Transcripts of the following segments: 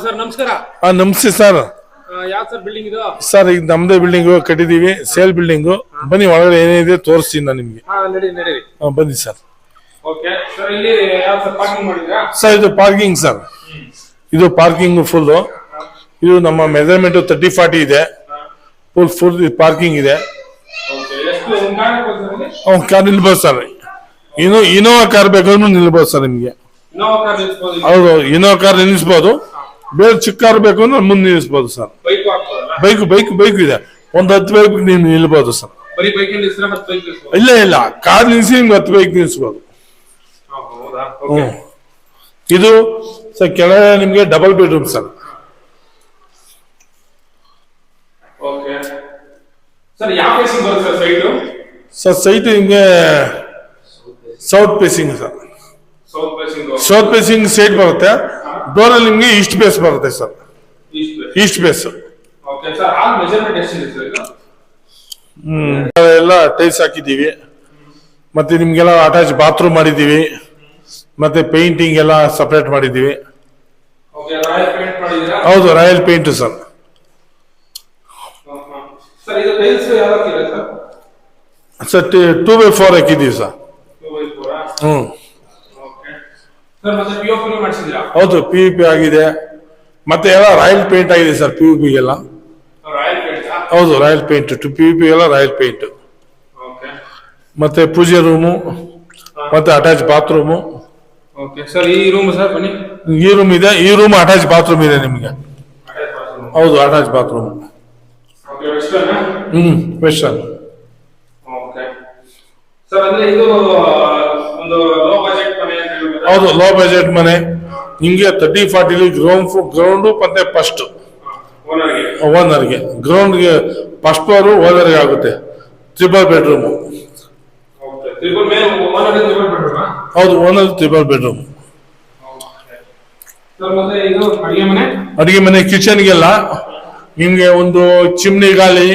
Sir ನಮಸ್ಕಾರ. ನಮಸ್ತೆ sir. ಯಾವ ಸರ್ ಬಿಲ್ಡಿಂಗ್ ಇದು? ಸರ್ ಈಗ ನಮ್ದೇ ಬಿಲ್ಡಿಂಗ್ ಕಟ್ಟಿದೀವಿ, ಸೇಲ್ ಬಿಲ್ಡಿಂಗ್. ಬನ್ನಿ ಒಳಗಡೆ ಏನಿದೆ ತೋರಿಸ್ತೀನಿ ನಾನು ನಿಮ್ಗೆ. ನಡೀರಿ. ಬನ್ನಿ ಸರ್. ಓಕೆ ಸರ್, ಇಲ್ಲಿ ಯಾವ ಸರ್ ಪಾರ್ಕಿಂಗ್ ಮಾಡಿದ್ರಾ? ಸರ್ ಇದು ಪಾರ್ಕಿಂಗ್ ಸರ್. ಇದು ಪಾರ್ಕಿಂಗ್ ಫುಲ್. ಇದು ನಮ್ಮ ಮೆಜರ್ಮೆಂಟ್ 30-40 ಇದೆ. ಫುಲ್ ಪಾರ್ಕಿಂಗ್ ಇದೆ. ಕಾರ್ ನಿಲ್ಬೋದು ಸರ್. ಇನೋವಾ ಕಾರ್ ಬೇಕಾದ್ರೂ ನಿಲ್ಬೋದು ಸರ್ ನಿಮ್ಗೆ. ಹೌದು, ಇನೋವಾ ಕಾರ್ ನಿಲ್ಲಿಸಬಹುದು. ಬೇರೆ ಚಿಕ್ಕ ಕಾರ್ ಬೇಕು ಅಂದ್ರೆ ಮುಂದೆ ನಿಲ್ಲಿಸಬಹುದು ಸರ್. ಬೈಕ್ ಇದೆ, ಒಂದು 10 ಬೈಕ್ ನೀವು ನಿಲ್ಬಹುದು ಸರ್. ಇಲ್ಲ ಕಾರ್ ನಿಲ್ಸಿ ನಿಮ್ಗೆ 10 ಬೈಕ್ ನಿಲ್ಲಿಸಬಹುದು. ಇದು ಸರ್ ಕೆಳಗೆ ನಿಮ್ಗೆ double bedroom sir. Sir site ನಿಮ್ಗೆ south facing sir. South facing side ಬರುತ್ತೆ. ಡೋರ್ ಅಲ್ಲಿ ನಿಮ್ಗೆ ಈಸ್ಟ್ ಬೇಸ್ ಬರುತ್ತೆ ಸರ್. East face. ಎಲ್ಲ ಟೈಲ್ಸ್ ಹಾಕಿದೀವಿ. ಮತ್ತೆ ನಿಮ್ಗೆಲ್ಲ ಅಟ್ಯಾಚ್ ಬಾತ್ರೂಮ್ ಮಾಡಿದೀವಿ. ಮತ್ತೆ ಪೇಂಟಿಂಗ್ ಎಲ್ಲ ಸಪರೇಟ್ ಮಾಡಿದೀವಿ. ಹೌದು, royal paint sir. Sir 2x4 ಹಾಕಿದೀವಿ ಸರ್. ಹೌದು, PUP ಆಗಿದೆ. ಮತ್ತೆ ಎಲ್ಲ ರಾಯಲ್ ಪೇಂಟ್ ಆಗಿದೆ ಸರ್. PUP ಎಲ್ಲ ಹೌದು, ರಾಯಲ್ ಪೇಂಟ್. PUP ಎಲ್ಲ ರಾಯಲ್ ಪೇಂಟ್. ಮತ್ತೆ ಪೂಜೆ ರೂಮು, ಮತ್ತೆ ಅಟ್ಯಾಚ್ ಬಾತ್ರೂಮು. ಈ ರೂಮ್ ಇದೆ. ಈ ರೂಮ್ ಅಟ್ಯಾಚ್ ಬಾತ್ರೂಮ್ ಇದೆ ನಿಮ್ಗೆ. ಹೌದು, ಅಟ್ಯಾಚ್ ಬಾತ್ರೂಮ್. ವೆಸ್ಟರ್ನ್. ಹೌದು, ಲೋ ಬಜೆಟ್ ಮನೆ. ನಿಮ್ಗೆ 30-40 ಗ್ರೌಂಡ್ ಮತ್ತೆ ಫಸ್ಟ್ ಓನರ್ಗೆ. ಗ್ರೌಂಡ್ಗೆ ಫಸ್ಟ್ ಫ್ಲೋರ್ ಓನರ್ಗೆ ಆಗುತ್ತೆ. 3 ಬೆಡ್ರೂಮ್. ಹೌದು, ಓನರ್ 3 ಬೆಡ್ರೂಮ್. ಅಡಿಗೆ ಮನೆ ಕಿಚನ್ಗೆಲ್ಲ ನಿಮ್ಗೆ ಒಂದು ಚಿಮ್ನಿ ಗಾಲಿ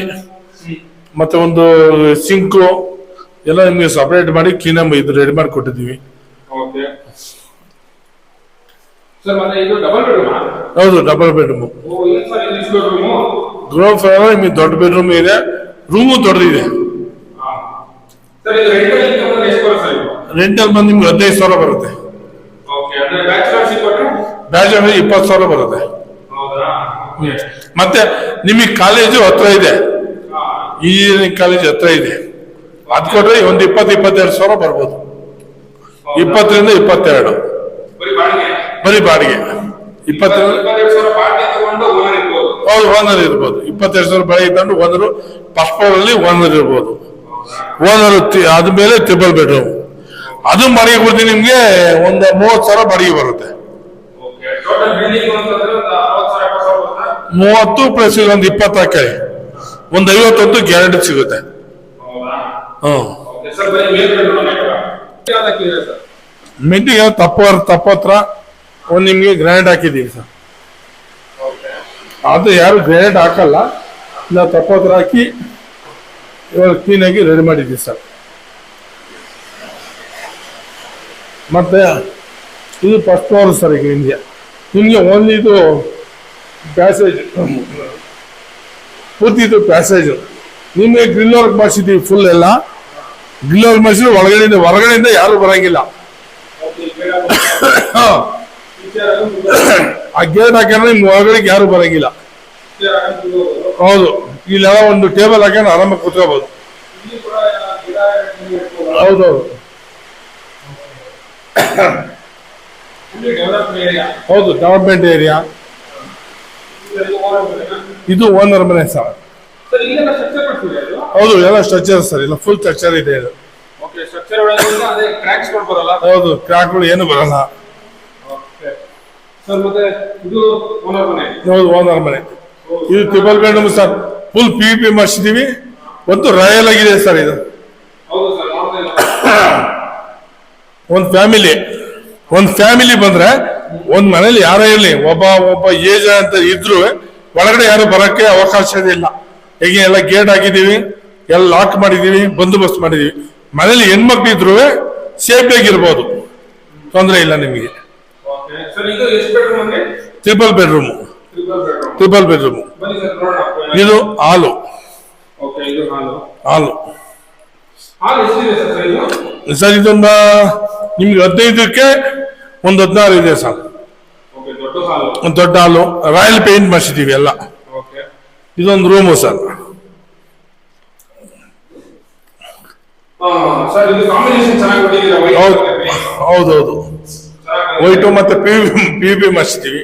ಮತ್ತೆ ಒಂದು ಸಿಂಕು ಎಲ್ಲ ನಿಮ್ಗೆ ಸಪರೇಟ್ ಮಾಡಿ ಕ್ಲೀನ್ ಇದು ರೆಡಿ ಮಾಡಿ ಕೊಟ್ಟಿದ್ದೀವಿ. ಹೌದು, ಡಬಲ್ ಬೆಡ್ರೂಮ್. ಗ್ರೌಂಡ್ ಫ್ಲೋರ್ ನಿಮ್ಗೆ ದೊಡ್ಡ ಬೆಡ್ರೂಮ್ ಇದೆ. ರೂಮು ದೊಡ್ಡದಿದೆ. ರೆಂಟಲ್ ಬಂದು ನಿಮ್ಗೆ 15,000 ಬರುತ್ತೆ. ಬ್ಯಾಚುಲರ್ 20,000 ಬರುತ್ತೆ. ಮತ್ತೆ ನಿಮಗೆ ಕಾಲೇಜು ಹತ್ರ ಇದೆ. ಇಂಜಿನಿಯರಿಂಗ್ ಕಾಲೇಜ್ ಹತ್ರ ಇದೆ. ಅದ್ ಕೊಟ್ರೆ ಒಂದು 20-22,000 ಬರ್ಬೋದು. 20ರಿಂದ 22 ಬರೀ ಬಾಡಿಗೆ. 20 ಹೌದು, ಓನರ್ ಇರ್ಬೋದು. 22,000 ಬಾಡಿಗೆ ತಗೊಂಡು ಓನರು ಫಸ್ಟ್ ಫ್ಲೋರ್ ಅಲ್ಲಿ ಓನರ್ ಇರ್ಬೋದು. ಓನರ್ ಆದ್ಮೇಲೆ 3 ಬೆಡ್ರೂಮ್. ಅದು ಬಾಡಿಗೆ ಕೊಡ್ತೀನಿ ನಿಮ್ಗೆ ಒಂದು 30,000 ಬಾಡಿಗೆ ಬರುತ್ತೆ. 30 ಪ್ಲಸ್ ಒಂದು 20 ಹಾಕಿ ಒಂದು 50 ಗ್ಯಾರಂಟಿ ಸಿಗುತ್ತೆ. ಮೆಂಟಿಗೆ ತಪ್ಪತ್ರ ಒಂದು ನಿಮ್ಗೆ ಗ್ರಾನೈಟ್ ಹಾಕಿದೀವಿ ಸರ್. ಅದು ಯಾರು ಗ್ರಾನೈಟ್ ಹಾಕಲ್ಲ, ನಾವು ತಪ್ಪತ್ರ ಹಾಕಿ ಇವಾಗ ಕ್ಲೀನ್ ಆಗಿ ರೆಡಿ ಮಾಡಿದ್ದೀವಿ ಸರ್. ಮತ್ತೆ ಇದು ಫಸ್ಟ್ ಫ್ಲೋರ್ ಸರ್. ಈಗ ನಿಮ್ಗೆ ಓನ್ಲಿ ಇದು ಪ್ಯಾಸೇಜ್, ಪೂರ್ತಿ ಇದು ಪ್ಯಾಸೇಜ್. ನಿಮ್ಗೆ ಗ್ರಿಲ್ ವರ್ಕ್ ಮಾಡಿಸಿದೀವಿ. ಫುಲ್ ಎಲ್ಲ ಗ್ರಿಲ್ ವರ್ಕ್ ಮಾಡಿಸಿದ್ರೆ ಹೊರಗಡೆಯಿಂದ ಯಾರು ಬರಂಗಿಲ್ಲ. ಆ ಗೇಟ್ ಹಾಕಿದ್ರೆ ನಿಮ್ಗೆ ಹೊರಗಡೆ ಯಾರು ಬರಂಗಿಲ್ಲ. ಹೌದು, ಇಲ್ಲೆಲ್ಲ ಒಂದು ಟೇಬಲ್ ಹಾಕೊಂಡು ಆರಾಮಾಗಿ ಕೂತ್ಕೋಬಹುದು. ಹೌದೌದು. ಹೌದು, ಡೆವಲಪ್ಮೆಂಟ್ ಏರಿಯಾ. ಇದು ಓನರ್ ಮನೆ ಸರ್. ಹೌದು, ಎಲ್ಲ ಸ್ಟ್ರಕ್ಚರ್ ಸರ್. ಎಲ್ಲ ಫುಲ್ ಸ್ಟ್ರಕ್ಚರ್ ಇದೆ ಇದು. ಹೌದು, ಕ್ರ್ಯಾಕ್ಗಳು ಏನು ಬರಲ್ಲ. ಹೌದು, ಓನರ್ ಮನೆ. ಇದು 3 ಬೆಡ್ರೂಮ್ ಸರ್. Full PUP ಮಾಡಿಸಿದೀವಿ. ಒಂದು ರಾಯಲ್ ಆಗಿದೆ ಸರ್. ಇದು ಒಂದು ಫ್ಯಾಮಿಲಿ ಬಂದ್ರೆ ಒಂದ್ ಮನೇಲಿ ಯಾರೇ ಇರಲಿ, ಒಬ್ಬ ಏಜ್ ಅಂತ ಇದ್ರು ಒಳಗಡೆ ಯಾರು ಬರಕ್ಕೆ ಅವಕಾಶ ಇಲ್ಲ. ಹೇಗೆ ಎಲ್ಲ ಗೇಟ್ ಹಾಕಿದೀವಿ, ಎಲ್ಲ ಲಾಕ್ ಮಾಡಿದೀವಿ, ಬಂದೋಬಸ್ತ್ ಮಾಡಿದೀವಿ. ಮನೇಲಿ ಹೆಣ್ಮಕ್ಳು ಇದ್ರು ಸೇಫ್ ಆಗಿರ್ಬೋದು, ತೊಂದರೆ ಇಲ್ಲ ನಿಮಗೆ. Triple bedroom. Triple bedroom. ಬನ್ನಿ ಸರ್ ನೋಡೋಣ. ಇದು ಹಾಲು. ಓಕೆ, ಇದು ಹಾಲು. ಹಾಲು ಎಷ್ಟಿದೆ ಸರ್ ಇದು? ಸರ್ ಇದೊಂದು ನಿಮ್ಗೆ 15ಕ್ಕೆ ಒಂದು 16 ಇದೆ ಸರ್. ಓಕೆ, ದೊಡ್ಡ ಹಾಲು. ದೊಡ್ಡ ಹಾಲು ರಾಯಲ್ ಪೇಂಟ್ ಮಾಡಿಸಿದೀವಿ ಎಲ್ಲ. ಓಕೆ, ಇದೊಂದು ರೂಮು ಸರ್. ಸರ್ ಇದು ಕಾಂಬಿನೇಷನ್ ಚೆನ್ನಾಗಿ ಕೊಟ್ಟಿದ್ದೀರಾ. ಹೌದೌದು, ವೈಟು ಮತ್ತೆ ಪಿ ಮಾಡಿಸಿದೀವಿ.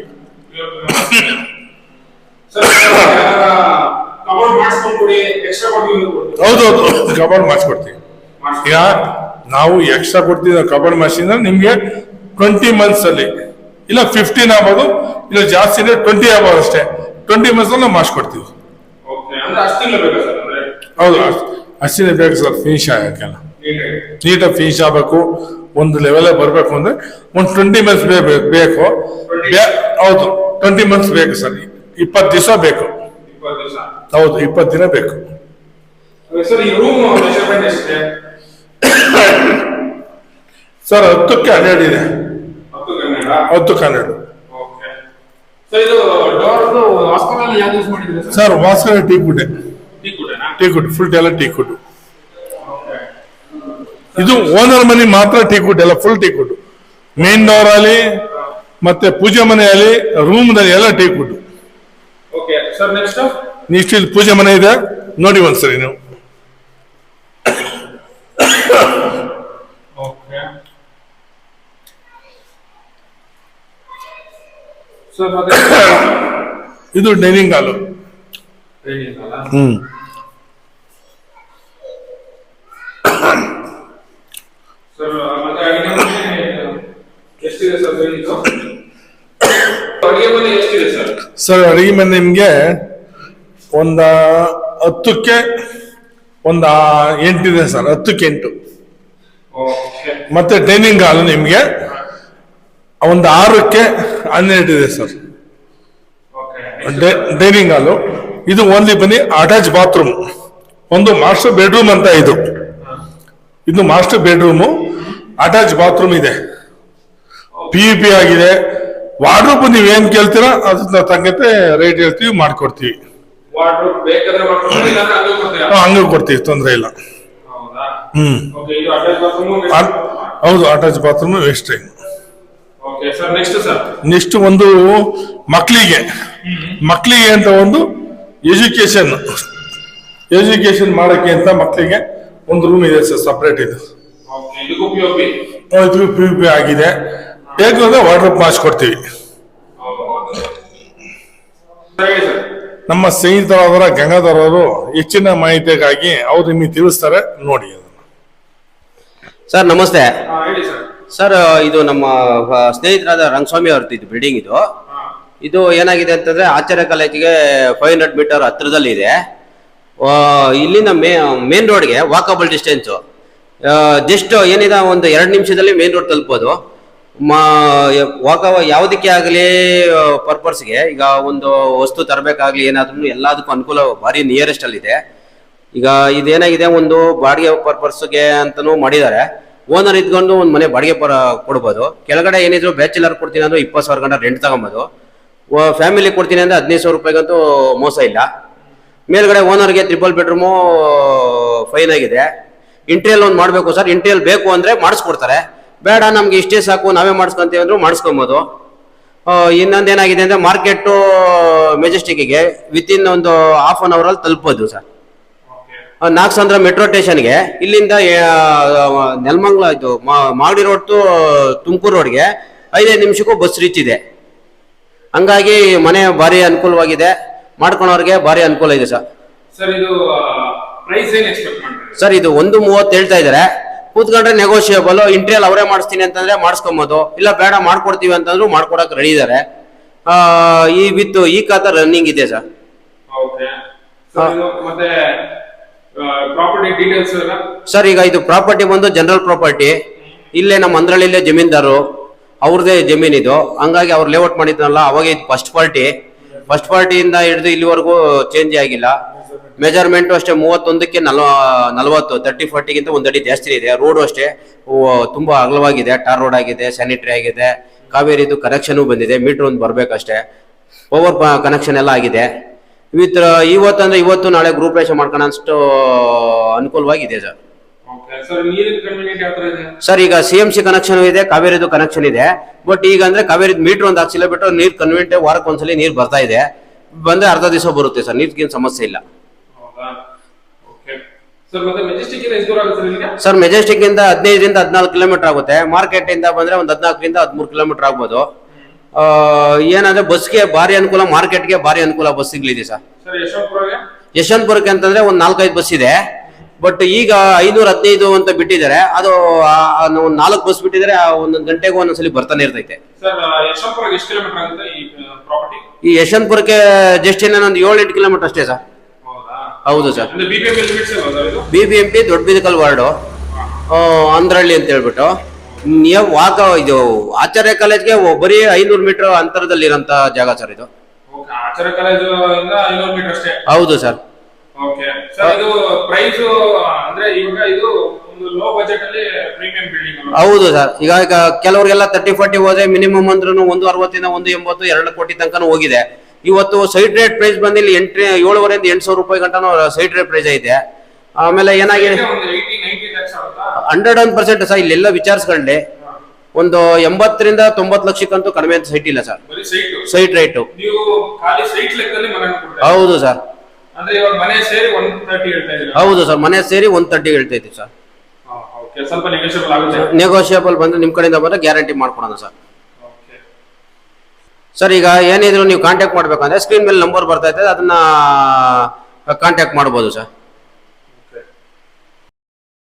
ಹೌದೌದು, ಕಬಾರ್ಡ್ ಮಾಡಿಸ್ಕೊಡ್ತೀವಿ. ಈಗ ನಾವು ಎಕ್ಸ್ಟ್ರಾ ಕೊಡ್ತೀವಿ ಕಬಾರ್ಡ್ ಮಾಡಿಸಿದ್ರೆ ನಿಮ್ಗೆ 20 months ಅಲ್ಲಿ, ಇಲ್ಲ 15 ಆಗ್ಬೋದು, ಇಲ್ಲ ಜಾಸ್ತಿ ಇದೆ 20 ಆಗ್ಬೋದು ಅಷ್ಟೇ. 20 months ಅಲ್ಲಿ ನಾವು ಮಾಡಿಸ್ಕೊಡ್ತೀವಿ. ಹೌದು, ಅಷ್ಟಿನ ಬೇಕು ಸರ್. ಫಿನಿಶ್ ಆಗಕ್ಕೆಲ್ಲ ನೀಟಾಗಿ ಫಿನಿಶ್ ಆಗಬೇಕು. ಒಂದು ಲೆವೆಲ್ ಬರಬೇಕು ಅಂದ್ರೆ ಒಂದು 20 months ಬೇಕು. ಹೌದು, 20 months ಬೇಕು ಸರ್. 20 ದಿವಸ ಬೇಕು. ಹೌದು, 20 ದಿನ ಬೇಕು. ಸರ್ 10ಕ್ಕೆ 12 ಇದೆ. 10ಕ್ಕೆ 12. ಸರ್ ವಾಸ್ಕರ ಟೀಕುಡ್ ಫುಲ್ ಎಲ್ಲ ಟೀಕುಡ್. ಇದು ಓನರ್ ಮನೆ ಮಾತ್ರ ಟೀಕುಡ್, ಎಲ್ಲ ಫುಲ್ ಟೀಕುಡ್. ಮೇನ್ ಡೋರ್ ಅಲ್ಲಿ ಮತ್ತೆ ಪೂಜೆ ಮನೆಯಲ್ಲಿ ರೂಮ್ ಎಲ್ಲ ಟೀಕುಡ್. ನೆಕ್ಸ್ಟ್ ಇಲ್ಲಿ ಪೂಜೆ ಮನೆ ಇದೆ, ನೋಡಿ ಒಂದ್ಸರಿ ನೀವು. ಇದು ಡೈನಿಂಗ್ ಹಾಲು. ಸರ್ ಅಡಿಗೆ ಮನೆ ನಿಮ್ಗೆ ಒಂದು 10ಕ್ಕೆ ಒಂದು 8 ಇದೆ ಸರ್. 10ಕ್ಕೆ 8. ಮತ್ತೆ ಡೈನಿಂಗ್ ಹಾಲ್ ನಿಮ್ಗೆ ಒಂದು 6ಕ್ಕೆ 12 ಇದೆ ಸರ್. ಡೈನಿಂಗ್ ಹಾಲು ಇದು ಓನ್ಲಿ ಬನ್ನಿ ಅಟ್ಯಾಚ್ ಬಾತ್ರೂಮ್, ಒಂದು ಮಾಸ್ಟರ್ ಬೆಡ್ರೂಮ್ ಅಂತ. ಇದು ಮಾಸ್ಟರ್ ಬೆಡ್ರೂಮು, ಅಟ್ಯಾಚ್ ಬಾತ್ರೂಮ್ ಇದೆ, PUP ಆಗಿದೆ. ವಾರ್ಡ್ರೋಬ್ ನೀವೇನ್ ಕೇಳ್ತೀರಾ ಅದನ್ನ ತಕ್ಕಂತೆ ರೇಟ್ ಹೇಳ್ತೀವಿ, ಮಾಡ್ಕೊಡ್ತೀವಿ. ಹಂಗ ಕೊಡ್ತೀವಿ, ತೊಂದ್ರೆ ಇಲ್ಲ. ಹೌದು, ಅಟ್ಯಾಚ್ ಬಾತ್ರೂಮ್ ವೇಸ್ಟ್. ನೆಕ್ಸ್ಟ್ ಒಂದು ಮಕ್ಕಳಿಗೆ ಅಂತ ಒಂದು ಎಜುಕೇಶನ್ ಮಾಡಕ್ಕೆ ಅಂತ ಮಕ್ಕಳಿಗೆ ಒಂದು ರೂಮ್ ಇದೆ ಸರ್, ಸಪರೇಟ್ ಇದೆ. ಇದು PUP ಆಗಿದೆ. ಬೇಕಾದ್ರೆ ವಾರ್ಡ್ರೋಬ್ ಮಾಡಿಸ್ಕೊಡ್ತೀವಿ. ನಮ್ಮ ಸ್ನೇಹಿತರಾದ ಗಂಗಾಧರ್ ಅವರು ಹೆಚ್ಚಿನ ಮಾಹಿತಿಗಾಗಿ ಅವ್ರು ನಿಮಗೆ ತಿಳಿಸ್ತಾರೆ, ನೋಡಿ. ಸರ್ ನಮಸ್ತೆ. ಸರ್ ಇದು ನಮ್ಮ ಸ್ನೇಹಿತರಾದ ರಂಗಸ್ವಾಮಿ ಅವ್ರದ್ದು ಇದು ಬಿಲ್ಡಿಂಗ್. ಇದು ಏನಾಗಿದೆ ಅಂತಂದ್ರೆ ಆಚಾರ್ಯ ಕಾಲೇಜಿಗೆ 500 ಮೀಟರ್ ಹತ್ರದಲ್ಲಿ ಇದೆ. ಇಲ್ಲಿಂದ ಮೇನ್ ರೋಡ್ಗೆ ವಾಕಬಲ್ ಡಿಸ್ಟೆನ್ಸು. ಜಸ್ಟ್ ಏನಿದೆ ಒಂದು 2 ನಿಮಿಷದಲ್ಲಿ ಮೇನ್ ರೋಡ್ ತಲುಪೋದು. ಯಾವುದಕ್ಕೆ ಆಗಲಿ ಪರ್ಪಸ್ಗೆ, ಈಗ ಒಂದು ವಸ್ತು ತರಬೇಕಾಗ್ಲಿ ಏನಾದ್ರೂ ಎಲ್ಲದಕ್ಕೂ ಅನುಕೂಲ ಭಾರಿ ನಿಯರೆಸ್ಟ್ ಅಲ್ಲಿ ಇದೆ. ಈಗ ಇದೇನಾಗಿದೆ, ಒಂದು ಬಾಡಿಗೆ ಪರ್ಪಸ್ಗೆ ಅಂತಾನು ಮಾಡಿದ್ದಾರೆ. ಓನರ್ ಇದ್ಕೊಂಡು ಒಂದು ಮನೆ ಬಾಡಿಗೆ ಕೊಡ್ಬೋದು. ಕೆಳಗಡೆ ಏನಿದ್ರು ಬ್ಯಾಚುಲರ್ ಕೊಡ್ತೀನಿ ಅಂದ್ರೆ 20,000 ಗಂಟೆ ರೆಂಟ್ ತಗೊಬೋದು. ಫ್ಯಾಮಿಲಿ ಕೊಡ್ತೀನಿ ಅಂದ್ರೆ 15,000 ರೂಪಾಯಿಗಂತೂ ಮೋಸ ಇಲ್ಲ. ಮೇಲ್ಗಡೆ ಓನರ್ಗೆ 3 ಬೆಡ್ರೂಮು ಫೈನ್ ಆಗಿದೆ. ಇಂಟೀರಿಯಲ್ ಒಂದು ಮಾಡಬೇಕು ಸರ್. ಇಂಟೀರಿಯಲ್ ಬೇಕು ಅಂದ್ರೆ ಮಾಡಿಸ್ಕೊಡ್ತಾರೆ. ಬೇಡ ನಮ್ಗೆ ಇಷ್ಟೇ ಸಾಕು ನಾವೇ ಮಾಡಿಸ್ಕೊಂತೀವಿ ಅಂದ್ರೂ ಮಾಡಿಸ್ಕೊಬೋದು. ಇನ್ನೊಂದೇನಾಗಿದೆ ಅಂದ್ರೆ ಮಾರ್ಕೆಟು ಮೆಜೆಸ್ಟಿಕ್ಗೆ ವಿತಿನ್ ಒಂದು ½ an hour ಅಲ್ಲಿ ತಲುಪೋದು ಸರ್. ನಾಗಸಂದ್ರ ಮೆಟ್ರೋ ಸ್ಟೇಷನ್ಗೆ ಇಲ್ಲಿಂದ ನೆಲಮಂಗಲ ಇದು ಮಾಗಡಿ ರೋಡ್ ಟು ತುಮಕೂರು ರೋಡ್ಗೆ 5 ನಿಮಿಷಕ್ಕೂ ಬಸ್ ರೀಚ್ ಇದೆ. ಹಂಗಾಗಿ ಮನೆ ಭಾರಿ ಅನುಕೂಲವಾಗಿದೆ, ಮಾಡ್ಕೊಳೋರ್ಗೆ ಭಾರಿ ಅನುಕೂಲ ಇದೆ ಸರ್. ಸರ್ ಇದು 130 ಹೇಳ್ತಾ ಇದಾರೆ. ಕೂತ್ಕೊಂಡ್ರೆ ನೆಗೋಷಿಯಬಲ್. ಇಂಟೀರಿಯಲ್ ಅವರೇ ಮಾಡಿಸ್ತೀನಿ ಅಂತಂದ್ರೆ ಮಾಡಿಸ್ಕೊಬೋದು, ಇಲ್ಲ ಬೇಡ ಮಾಡ್ಕೊಡ್ತೀವಿ ಅಂತಂದ್ರು ಮಾಡ್ಕೊಡಕ್ ರೆಡಿ ಇದಾರೆ. ಈ ಖಾತಾ ರನ್ನಿಂಗ್ ಇದೆ ಸರ್. ಸರ್ ಈಗ ಇದು ಪ್ರಾಪರ್ಟಿ ಬಂದು ಜನರಲ್ ಪ್ರಾಪರ್ಟಿ. ಇಲ್ಲೇ ನಮ್ಮ ಅಂದ್ರಳ್ಳಿಲೇ ಜಮೀನ್ದಾರು, ಅವ್ರದೇ ಜಮೀನ್ ಇದು. ಹಂಗಾಗಿ ಅವ್ರು ಲೇಔಟ್ ಮಾಡಿದ್ರಲ್ಲ ಅವಾಗ ಇದು ಫಸ್ಟ್ ಪಾರ್ಟಿಯಿಂದ ಹಿಡಿದು ಇಲ್ಲಿವರೆಗೂ ಚೇಂಜ್ ಆಗಿಲ್ಲ. ಮೆಜರ್ಮೆಂಟ್ ಅಷ್ಟೇ 31ಕ್ಕೆ 40 30-40ಗಿಂತ ಒಂದಡಿ ಜಾಸ್ತಿ ಇದೆ. ರೋಡು ಅಷ್ಟೇ ತುಂಬಾ ಅಗಲವಾಗಿದೆ, ಟಾರ್ ರೋಡ್ ಆಗಿದೆ, ಸ್ಯಾನಿಟರಿ ಆಗಿದೆ, ಕಾವೇರಿದು ಕನೆಕ್ಷನ್ ಬಂದಿದೆ, ಮೀಟರ್ ಒಂದು ಬರ್ಬೇಕಷ್ಟೇ, ಪವರ್ ಕನೆಕ್ಷನ್ ಎಲ್ಲ ಆಗಿದೆ. ವಿತ್ ಇವತ್ತಂದ್ರೆ ಇವತ್ತು ನಾಳೆ ಗೃಹಪ್ರವೇಶ ಮಾಡ್ಕೊಳ್ಳೋ ಅಷ್ಟು ಅನುಕೂಲವಾಗಿದೆ ಸರ್. ಸರ್ ಈಗ CMC ಕನೆಕ್ಷನ್ ಇದೆ, ಕಾವೇರಿದು ಕನೆಕ್ಷನ್ ಇದೆ. ಬಟ್ ಈಗ ಅಂದ್ರೆ ಕಾವೇರಿ ಮೀಟರ್ ಒಂದು ಹಾಕ್ಸಿಲ್ಲ ಬಿಟ್ಟು ನೀರ್ ಕನ್ವೆಂಟ್ ವಾರಕ್ಕೆ ಒಂದ್ಸಲಿ ನೀರ್ ಬರ್ತಾ ಇದೆ. ಬಂದ್ರೆ ಅರ್ಧ ದಿವಸ ಬರುತ್ತೆ ಸರ್, ನೀರ್ಗೇನು ಸಮಸ್ಯೆ ಇಲ್ಲ ಸರ್. ಮೆಜೆಸ್ಟಿಕ್ ಇಂದ 15ರಿಂದ 14 ಕಿಲೋಮೀಟರ್ ಆಗುತ್ತೆ. ಮಾರ್ಕೆಟ್ ಇಂದ ಬಂದ್ರೆ ಒಂದು 14ರಿಂದ 13 ಕಿಲೋಮೀಟರ್ ಆಗ್ಬೋದು. ಏನಂದ್ರೆ ಬಸ್ಗೆ ಭಾರಿ ಅನುಕೂಲ, ಮಾರ್ಕೆಟ್ಗೆ ಭಾರಿ ಅನುಕೂಲ ಬಸ್ ಸಿಗ್ಲಿದೆ ಸರ್. ಯಶವಂತಪುರಕ್ಕೆ ಅಂತಂದ್ರೆ ಒಂದು 4-5 ಬಸ್ ಇದೆ. ಬಟ್ ಈಗ 515 ಅಂತ ಬಿಟ್ಟಿದ್ದಾರೆ. ಅದು 4 ಬಸ್ ಬಿಟ್ಟಿದ್ದಾರೆ, ಒಂದೊಂದು ಗಂಟೆಗೆ ಒಂದೊಂದ್ಸಲಿ ಬರ್ತಾನೆ ಇರ್ತೈತೆ. ಈ ಯಶವಂತಪುರಕ್ಕೆ ಜಸ್ಟ್ ಇನ್ನೊಂದು 7-8 ಕಿಲೋಮೀಟರ್ ಅಷ್ಟೇ ಸರ್. ಹೌದು ಸರ್. BBMP ದೊಡ್ಡ ಬಿದಕಲ್ ವಾರ್ಡು, ಅಂದ್ರಳ್ಳಿ ಅಂತ ಹೇಳ್ಬಿಟ್ಟು ಇದು ಆಚಾರ್ಯ ಕಾಲೇಜ್ಗೆ ಬರೀ 500 ಮೀಟರ್ ಅಂತರದಲ್ಲಿ ಇರೋಂತ ಜಾಗ ಸರ್ ಇದು. ಹೌದು ಸರ್. ಹೌದು ಸರ್. ಈಗ ಕೆಲವರಿಗೆಲ್ಲ 30-40 ಹೋದ್ರೆ ಮಿನಿಮಮ್ ಅಂದ್ರೂ 160 180 2 ಕೋಟಿ ತನಕ ಹೋಗಿದೆ. ಇವತ್ತು ಸೈಟ್ ರೇಟ್ ಪ್ರೈಸ್ ಬಂದು ಇಲ್ಲಿ 7,500 8,000 ರೂಪಾಯಿ ಗಂಟನೂ ಸೈಟ್ ರೇಟ್ ಪ್ರೈಸ್ ಐತೆ. ಆಮೇಲೆ ಏನಾಗಿದೆ 100% ಸರ್, ಇಲ್ಲೆಲ್ಲ ವಿಚಾರಿಸ್ಕೊಂಡೆ ಒಂದು 80ರಿಂದ 90 ಲಕ್ಷಕ್ಕಂತೂ ಕಡಿಮೆ ಅಂತ ಸೈಟ್ ಇಲ್ಲ ಸರ್, ಸೈಟ್ ರೇಟು. ಹೌದು ಸರ್. ಹೌದು ಸರ್, ಮನೆ ಸೇರಿ 130 ಹೇಳ್ತಾ ಇದ್ದೀವಿ ಸರ್. ನೆಗೋಷಿಯಬಲ್ ಬಂದ್ರೆ ನಿಮ್ ಕಡೆಯಿಂದ ಬಂದ್ರೆ ಗ್ಯಾರಂಟಿ ಮಾಡ್ಕೊಡೋಣ ಸರ್. ಸರ್ ಈಗ ಏನಿದ್ರು ನೀವು ಕಾಂಟ್ಯಾಕ್ಟ್ ಮಾಡ್ಬೇಕಂದ್ರೆ ಸ್ಕ್ರೀನ್ ಮೇಲೆ ನಂಬರ್ ಬರ್ತಾ ಇದೆ, ಅದನ್ನ ಕಾಂಟ್ಯಾಕ್ಟ್ ಮಾಡ್ಬೋದು ಸರ್.